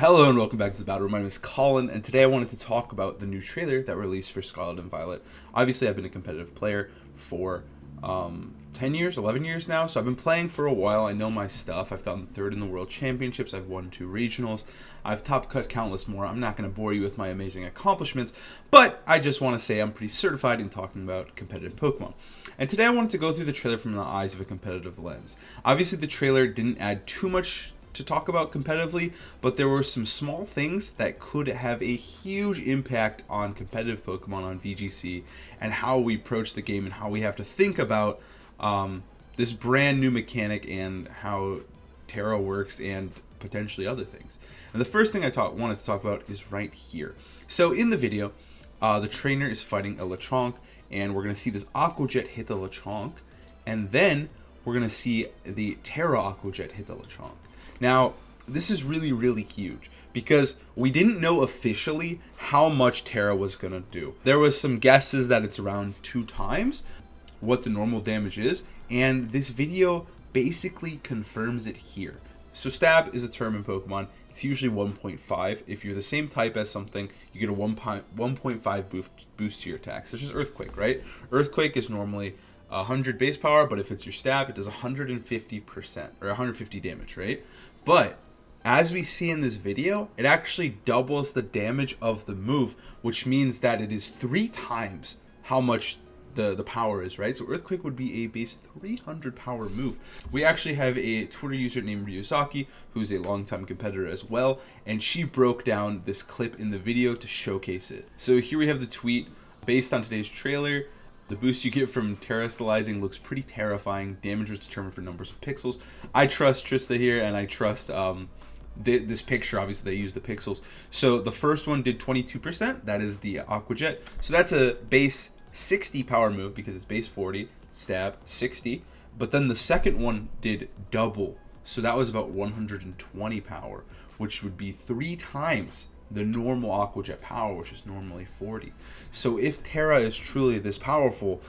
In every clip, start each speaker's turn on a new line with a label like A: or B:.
A: Hello and welcome back to the Battle Room. My name is Colin, and today I wanted to talk about the new trailer that released for Scarlet and Violet. Obviously, I've been a competitive player for 10 years, 11 years now, so I've been playing for a while. I know my stuff. I've gotten third in the World Championships. I've won 2 regionals. I've top cut countless more. I'm not going to bore you with my amazing accomplishments, but I just want to say I'm pretty certified in talking about competitive Pokemon. And today I wanted to go through the trailer from the eyes of a competitive lens. Obviously, the trailer didn't add too much to talk about competitively, but there were some small things that could have a huge impact on competitive Pokemon on VGC and how we approach the game and how we have to think about this brand new mechanic and how Terra works and potentially other things. And the first thing I wanted to talk about is right here. So in the video, the trainer is fighting a Lechonk, and we're going to see this Aqua Jet hit the Lechonk, and then we're going to see the Terra Aqua Jet hit the Lechonk. Now, this is really, really huge because we didn't know officially how much Terra was going to do. There was some guesses that it's around 2 times what the normal damage is, and this video basically confirms it here. So Stab is a term in Pokemon. It's usually 1.5. If you're the same type as something, you get a 1.5 boost to your attack. So it's just Earthquake, right? Earthquake is normally 100 base power, but if it's your Stab, it does 150% or 150 damage, right? But as we see in this video, it actually doubles the damage of the move, which means that it is 3 times how much the power is, right? So Earthquake would be a base 300 power move. We actually have a Twitter user named Ryusaki, who's a longtime competitor as well, and she broke down this clip in the video to showcase it. So here we have the tweet. Based on today's trailer, the boost you get from Terastallizing looks pretty terrifying. Damage was determined for numbers of pixels. I trust Trista here, and I trust this picture. Obviously, they used the pixels. So the first one did 22%. That is the Aqua Jet. So that's a base 60 power move because it's base 40, Stab 60. But then the second one did double. So that was about 120 power, which would be 3 times the normal Aqua Jet power, which is normally 40. So if Terra is truly this powerful,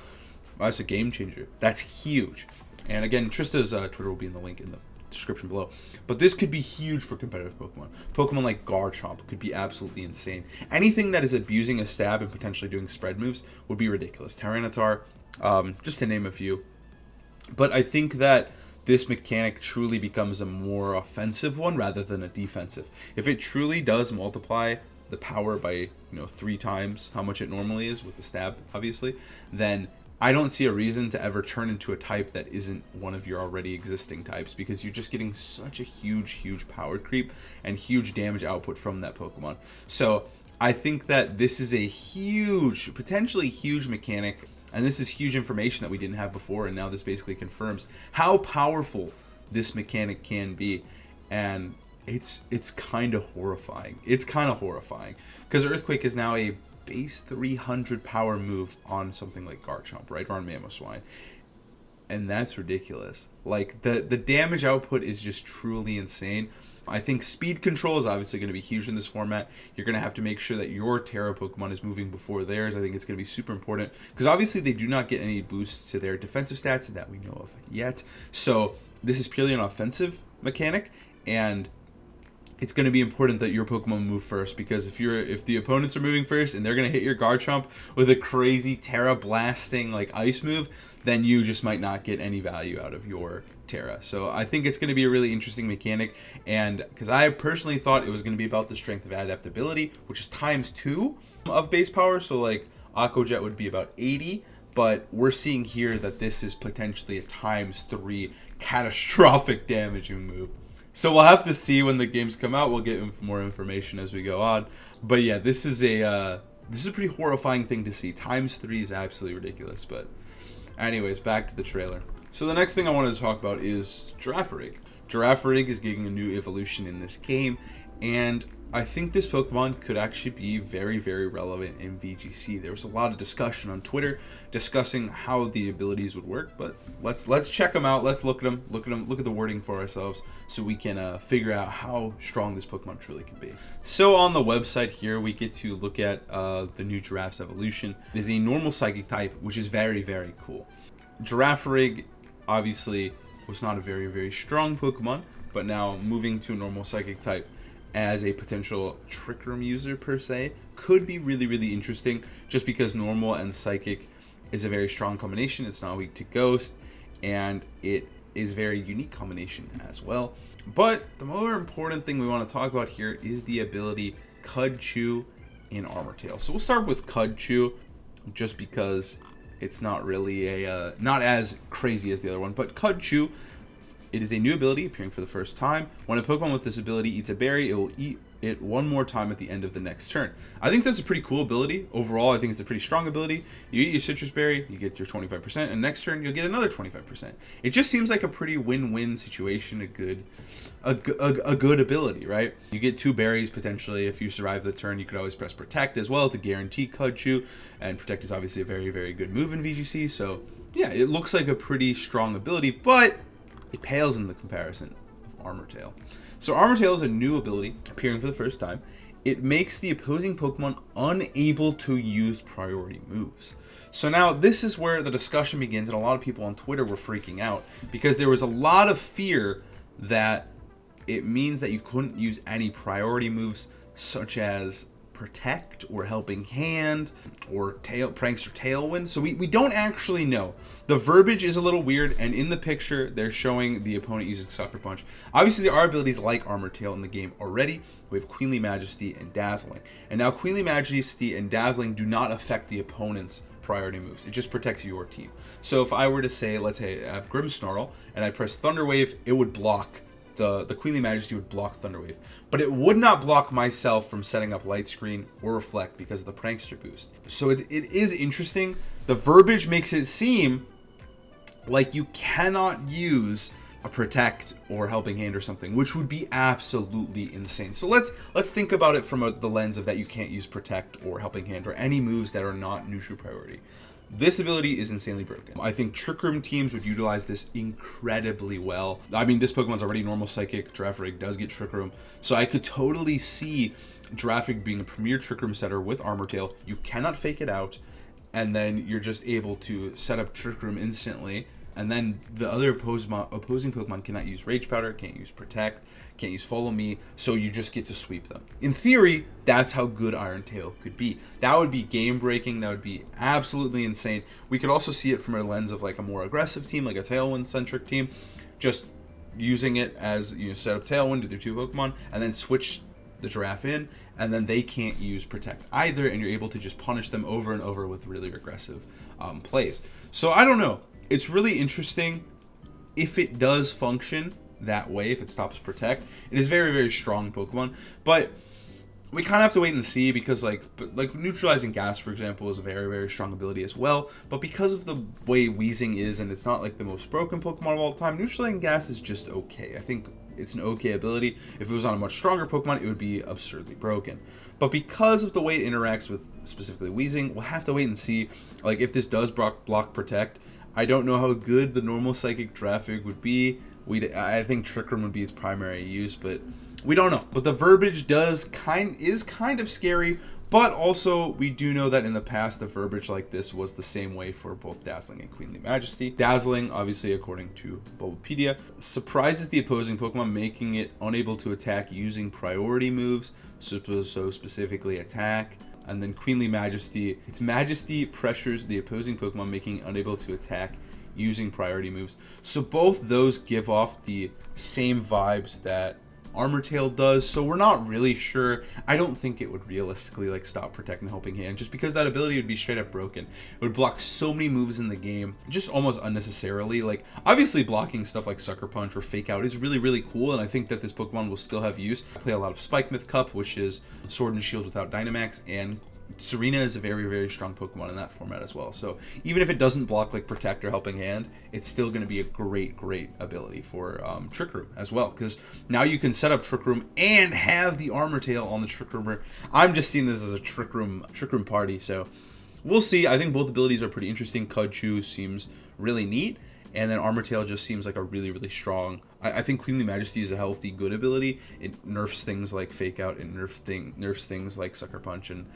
A: that's a game changer. That's huge. And again, Trista's Twitter will be in the link in the description below. But this could be huge for competitive Pokemon. Pokemon like Garchomp could be absolutely insane. Anything that is abusing a Stab and potentially doing spread moves would be ridiculous. Tyranitar, just to name a few. But I think that this mechanic truly becomes a more offensive one rather than a defensive. If it truly does multiply the power by 3 times how much it normally is with the Stab, obviously, then I don't see a reason to ever turn into a type that isn't one of your already existing types, because you're just getting such a huge power creep and huge damage output from that Pokemon. So I think that this is a huge, potentially huge mechanic. And this is huge information that we didn't have before, and now this basically confirms how powerful this mechanic can be. And it's kind of horrifying. It's kind of horrifying because Earthquake is now a base 300 power move on something like Garchomp, right? Or on Mamoswine. And that's ridiculous. Like, the damage output is just truly insane. I think speed control is obviously going to be huge in this format. You're going to have to make sure that your Terra Pokemon is moving before theirs. I think it's going to be super important because obviously they do not get any boosts to their defensive stats that we know of yet. So this is purely an offensive mechanic, and it's going to be important that your Pokemon move first, because if the opponents are moving first and they're going to hit your Garchomp with a crazy Terra blasting like ice move, then you just might not get any value out of your Terra. So I think it's going to be a really interesting mechanic, and because I personally thought it was going to be about the strength of adaptability, which is ×2 of base power. So like Aqua Jet would be about 80, but we're seeing here that this is potentially a ×3 catastrophic damaging move. So we'll have to see when the games come out. We'll get more information as we go on. But yeah, this is a pretty horrifying thing to see. ×3 is absolutely ridiculous. But anyways, back to the trailer. So the next thing I wanted to talk about is Girafarig. Girafarig is getting a new evolution in this game, and I think this Pokemon could actually be very relevant in VGC. There was a lot of discussion on Twitter discussing how the abilities would work, but let's check them out. Let's look at the wording for ourselves so we can figure out how strong this Pokemon truly can be. So on the website here, we get to look at the new Giraffe's evolution. It is a normal Psychic type, which is very cool. Girafarig obviously was not a very strong Pokemon, but now moving to a normal Psychic type as a potential Trick Room user per se could be really, really interesting, just because normal and psychic is a very strong combination. It's not weak to ghost, and it is a very unique combination as well. But the more important thing we want to talk about here is the ability Cud Chew in Armor Tail. So we'll start with Cud Chew, just because it's not really a not as crazy as the other one. But Cud Chew, it is a new ability appearing for the first time. When a Pokemon with this ability eats a berry, it will eat it one more time at the end of the next turn. I think that's a pretty cool ability. Overall, I think it's a pretty strong ability. You eat your citrus berry, you get your 25%, and next turn you'll get another 25%. It just seems like a pretty win-win situation, a good ability, right? You get 2 berries potentially. If you survive the turn, you could always press Protect as well to guarantee Cud Chew, and Protect is obviously a very, very good move in VGC, so yeah, it looks like a pretty strong ability, but it pales in the comparison of Armor Tail. So Armor Tail is a new ability appearing for the first time. It makes the opposing Pokemon unable to use priority moves. So now this is where the discussion begins, and a lot of people on Twitter were freaking out because there was a lot of fear that it means that you couldn't use any priority moves such as Protect or Helping Hand or Prankster Tailwind. So we don't actually know. The verbiage is a little weird, and in the picture they're showing the opponent using Sucker Punch. Obviously there are abilities like Armor Tail in the game already. We have Queenly Majesty and Dazzling, and now Queenly Majesty and Dazzling do not affect the opponent's priority moves. It just protects your team. So if I were to say, let's say I have Grimmsnarl and I press Thunder Wave, it would block the Queenly Majesty would block Thunder Wave, but it would not block myself from setting up Light Screen or Reflect because of the Prankster boost. So it is interesting. The verbiage makes it seem like you cannot use a Protect or Helping Hand or something, which would be absolutely insane. So let's think about it from the lens of that you can't use Protect or Helping Hand or any moves that are not neutral priority. This ability is insanely broken. I think Trick Room teams would utilize this incredibly well. I mean, this Pokemon's already normal psychic. Girafarig does get Trick Room. So I could totally see Girafarig being a premier Trick Room setter with Armor Tail. You cannot fake it out, and then you're just able to set up Trick Room instantly. And then the other opposing Pokemon cannot use Rage Powder, can't use Protect, can't use Follow Me, so you just get to sweep them. In theory, that's how good Iron Tail could be. That would be game-breaking, that would be absolutely insane. We could also see it from a lens of like a more aggressive team, like a Tailwind-centric team, just using it as, you know, set up Tailwind with your 2 Pokemon, and then switch the Giraffe in, and then they can't use Protect either, and you're able to just punish them over and over with really aggressive plays. So I don't know. It's really interesting if it does function that way, if it stops Protect. It is very, very strong Pokemon, but we kind of have to wait and see because like neutralizing gas, for example, is a very, very strong ability as well. But because of the way Weezing is, and it's not like the most broken Pokemon of all time, neutralizing gas is just okay. I think it's an okay ability. If it was on a much stronger Pokemon, it would be absurdly broken. But because of the way it interacts with specifically Weezing, we'll have to wait and see. Like if this does block Protect, I don't know how good the normal Psychic Girafarig would be. I think Trick Room would be its primary use, but we don't know. But the verbiage is kind of scary, but also we do know that in the past the verbiage like this was the same way for both Dazzling and Queenly Majesty. Dazzling, obviously according to Bulbapedia, surprises the opposing Pokemon, making it unable to attack using priority moves, so specifically attack. And then Queenly Majesty, its Majesty pressures the opposing Pokemon, making it unable to attack using priority moves. So both those give off the same vibes that Armor Tail does, so we're not really sure. I don't think it would realistically like stop Protect and Helping Hand, just because that ability would be straight up broken. It would block so many moves in the game, just almost unnecessarily. Like obviously blocking stuff like Sucker Punch or Fake Out is really, really cool, and I think that this Pokemon will still have use. I play a lot of Spike Myth Cup, which is Sword and Shield without Dynamax, and Serena is a very, very strong Pokemon in that format as well. So even if it doesn't block like Protect or Helping Hand, it's still going to be a great, great ability for Trick Room as well. Because now you can set up Trick Room and have the Armor Tail on the Trick Roomer. I'm just seeing this as a Trick Room party. So we'll see. I think both abilities are pretty interesting. Cud Chew seems really neat. And then Armor Tail just seems like a really, really strong. I think Queenly Majesty is a healthy, good ability. It nerfs things like Fake Out and nerfs things like Sucker Punch and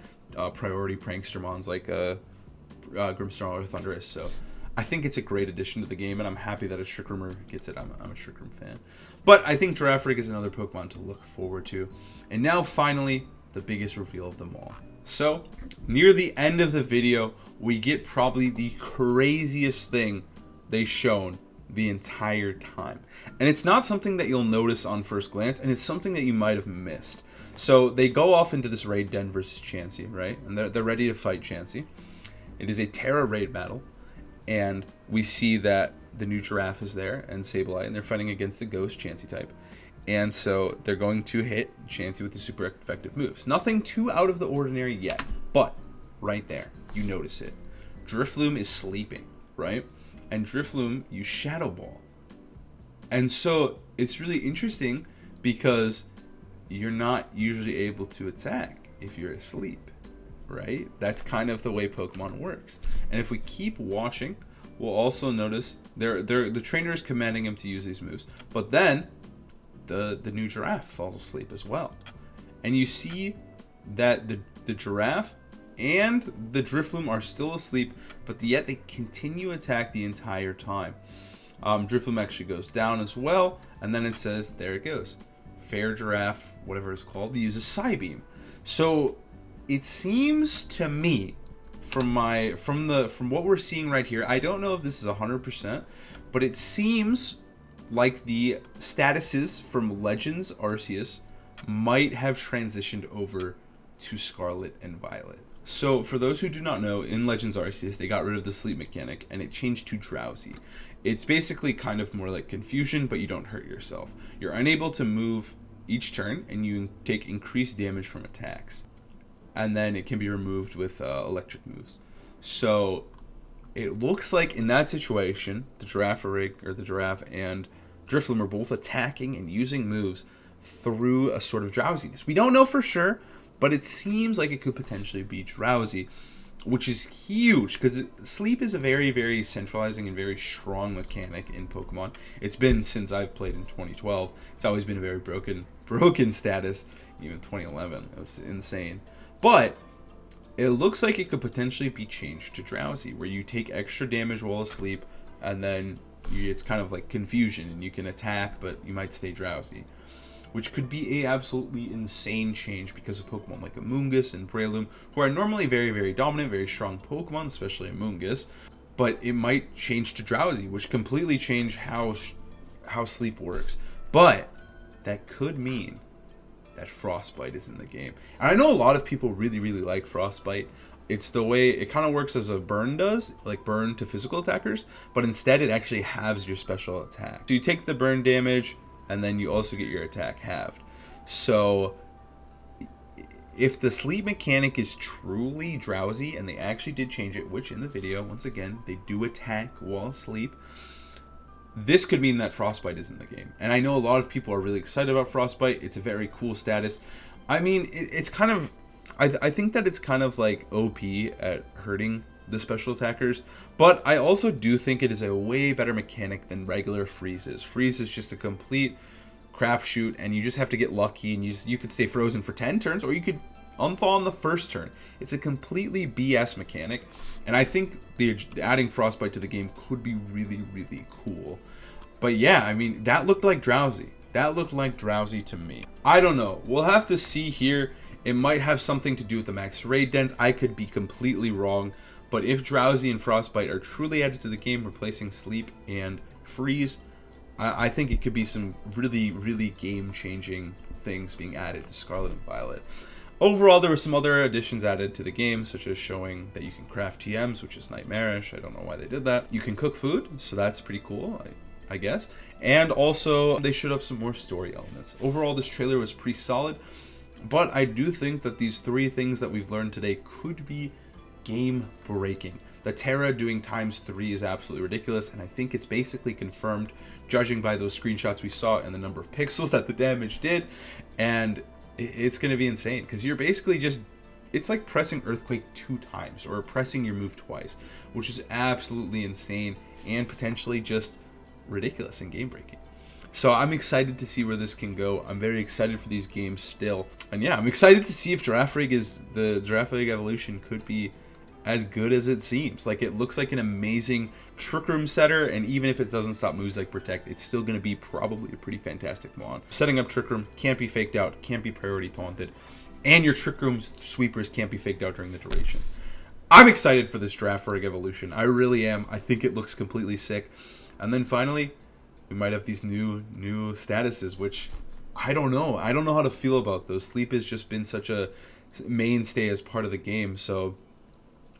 A: priority Prankstermons like Grimmsnarl or Thundurus. So I think it's a great addition to the game, and I'm happy that a Trick Roomer gets it. I'm a Trick Room fan. But I think Girafarig is another Pokemon to look forward to. And now, finally, the biggest reveal of them all. So, near the end of the video, we get probably the craziest thing they've shown the entire time. And it's not something that you'll notice on first glance, and it's something that you might have missed. So, they go off into this raid den versus Chansey, right? And they're ready to fight Chansey. It is a Terra raid battle. And we see that the new Giraffe is there and Sableye, and they're fighting against the Ghost Chansey type. And so they're going to hit Chansey with the super effective moves. Nothing too out of the ordinary yet, but right there, you notice it. Drifloon is sleeping, right? And Drifloon used Shadow Ball. And so it's really interesting because you're not usually able to attack if you're asleep, right? That's kind of the way Pokemon works. And if we keep watching, we'll also notice the trainer is commanding him to use these moves. But then the new Giraffe falls asleep as well. And you see that the Giraffe and the Drifloon are still asleep, but yet they continue attack the entire time. Drifloon actually goes down as well, and then it says, there it goes. Fair Giraffe, whatever it's called, uses Psybeam. So it seems to me, from what we're seeing right here, I don't know if this is 100%, but it seems like the statuses from Legends Arceus might have transitioned over to Scarlet and Violet. So for those who do not know, in Legends Arceus, they got rid of the sleep mechanic and it changed to Drowsy. It's basically kind of more like confusion, but you don't hurt yourself. You're unable to move each turn and you take increased damage from attacks. And then it can be removed with electric moves. So it looks like in that situation, the Giraffe and Drifloon are both attacking and using moves through a sort of drowsiness. We don't know for sure, but it seems like it could potentially be Drowsy, which is huge because sleep is a very, very centralizing and very strong mechanic in Pokemon. It's been since I've played in 2012. It's always been a very broken status. Even 2011, it was insane. But it looks like it could potentially be changed to Drowsy, where you take extra damage while asleep, and then it's kind of like confusion, and you can attack, but you might stay drowsy. Which could be a absolutely insane change because of Pokemon like Amoonguss and Breloom, who are normally very, very dominant, very strong Pokemon, especially Amoonguss. But it might change to Drowsy, which completely change how sleep works. But that could mean that Frostbite is in the game. And I know a lot of people really, really like Frostbite. It's the way it kind of works as a burn does, like burn to physical attackers, but instead it actually halves your special attack. So you take the burn damage, and then you also get your attack halved. So if the sleep mechanic is truly Drowsy, and they actually did change it, which in the video, once again, they do attack while asleep, this could mean that Frostbite is in the game. And I know a lot of people are really excited about Frostbite. It's a very cool status. I mean, it's kind of... I think that it's kind of like OP at hurting the special attackers, but I also do think it is a way better mechanic than regular Freeze is. Freeze is just a complete crapshoot, and you just have to get lucky, and you could stay frozen for 10 turns, or you could unthaw on the first turn. It's a completely BS mechanic, and I think adding Frostbite to the game could be really, really cool. But yeah, I mean, that looked like Drowsy. That looked like Drowsy to me. I don't know. We'll have to see here. It might have something to do with the max raid dens. I could be completely wrong. But if Drowsy and Frostbite are truly added to the game, replacing Sleep and Freeze, I think it could be some really, really game-changing things being added to Scarlet and Violet. Overall, there were some other additions added to the game, such as showing that you can craft TMs, which is nightmarish. I don't know why they did that. You can cook food, so that's pretty cool, I guess. And also, they should have some more story elements. Overall, this trailer was pretty solid. But I do think that these 3 things that we've learned today could be game-breaking. The Terra doing ×3 is absolutely ridiculous, and I think it's basically confirmed, judging by those screenshots we saw and the number of pixels that the damage did, and it's going to be insane, because you're basically just... It's like pressing Earthquake 2 times, or pressing your move twice, which is absolutely insane, and potentially just ridiculous and game-breaking. So I'm excited to see where this can go. I'm very excited for these games still. And yeah, I'm excited to see if the Girafarig evolution could be as good as it seems. Like, it looks like an amazing Trick Room setter, and even if it doesn't stop moves like Protect, it's still going to be probably a pretty fantastic mon. Setting up Trick Room can't be faked out, can't be priority taunted, and your Trick Room sweepers can't be faked out during the duration. I'm excited for this draft for Rig Evolution. I really am. I think it looks completely sick. And then finally, we might have these new statuses, which I don't know. I don't know how to feel about those. Sleep has just been such a mainstay as part of the game, so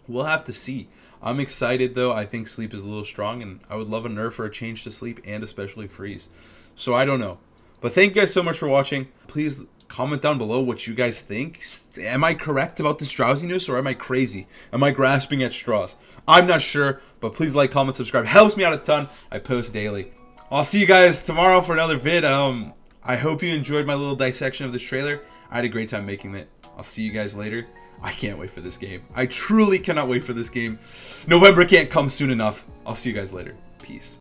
A: we'll have to see. I'm excited, though. I think Sleep is a little strong, and I would love a nerf or a change to Sleep, and especially Freeze. So I don't know. But thank you guys so much for watching. Please comment down below what you guys think. Am I correct about this drowsiness, or am I crazy? Am I grasping at straws? I'm not sure, but please like, comment, subscribe. Helps me out a ton. I post daily. I'll see you guys tomorrow for another vid. I hope you enjoyed my little dissection of this trailer. I had a great time making it. I'll see you guys later. I can't wait for this game. I truly cannot wait for this game. November can't come soon enough. I'll see you guys later. Peace.